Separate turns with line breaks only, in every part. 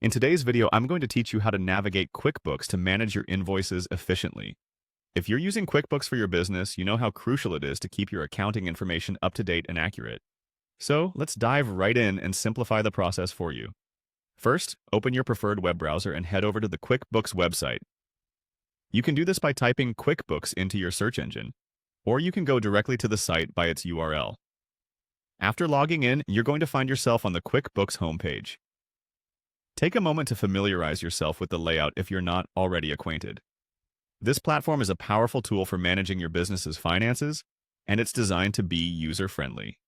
In today's video, I'm going to teach you how to navigate QuickBooks to manage your invoices efficiently. If you're using QuickBooks for your business, you know how crucial it is to keep your accounting information up to date and accurate. So let's dive right in and simplify the process for you. First, open your preferred web browser and head over to the QuickBooks website. You can do this by typing QuickBooks into your search engine, or you can go directly to the site by its URL. After logging in, you're going to find yourself on the QuickBooks homepage. Take a moment to familiarize yourself with the layout if you're not already acquainted. This platform is a powerful tool for managing your business's finances, and it's designed to be user-friendly.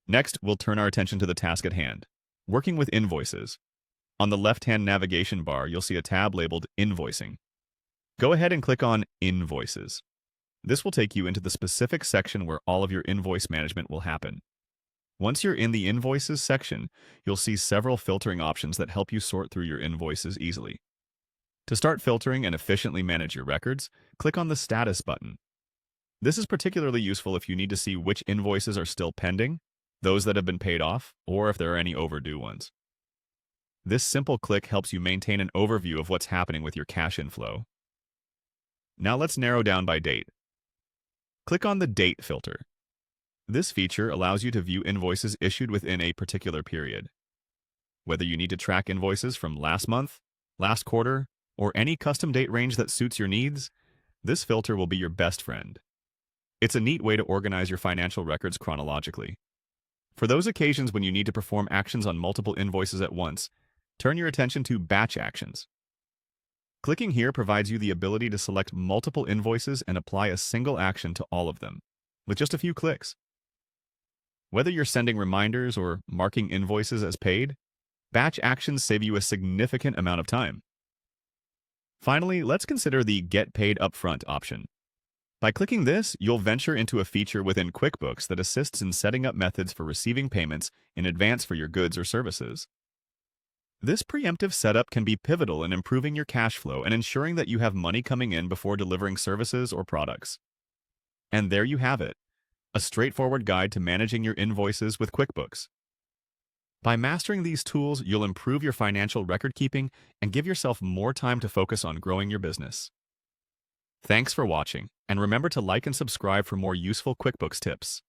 Next, we'll turn our attention to the task at hand, working with invoices. On the left-hand navigation bar, you'll see a tab labeled Invoicing. Go ahead and click on Invoices. This will take you into the specific section where all of your invoice management will happen. Once you're in the Invoices section, you'll see several filtering options that help you sort through your invoices easily. To start filtering and efficiently manage your records, click on the Status button. This is particularly useful if you need to see which invoices are still pending, those that have been paid off, or if there are any overdue ones. This simple click helps you maintain an overview of what's happening with your cash inflow. Now let's narrow down by date. Click on the Date filter. This feature allows you to view invoices issued within a particular period. Whether you need to track invoices from last month, last quarter, or any custom date range that suits your needs, this filter will be your best friend. It's a neat way to organize your financial records chronologically. For those occasions when you need to perform actions on multiple invoices at once, turn your attention to Batch Actions. Clicking here provides you the ability to select multiple invoices and apply a single action to all of them, with just a few clicks. Whether you're sending reminders or marking invoices as paid, batch actions save you a significant amount of time. Finally, let's consider the Get Paid Upfront option. By clicking this, you'll venture into a feature within QuickBooks that assists in setting up methods for receiving payments in advance for your goods or services. This preemptive setup can be pivotal in improving your cash flow and ensuring that you have money coming in before delivering services or products. And there you have it. A straightforward guide to managing your invoices with QuickBooks. By mastering these tools, you'll improve your financial record keeping and give yourself more time to focus on growing your business. Thanks for watching, and remember to like and subscribe for more useful QuickBooks tips.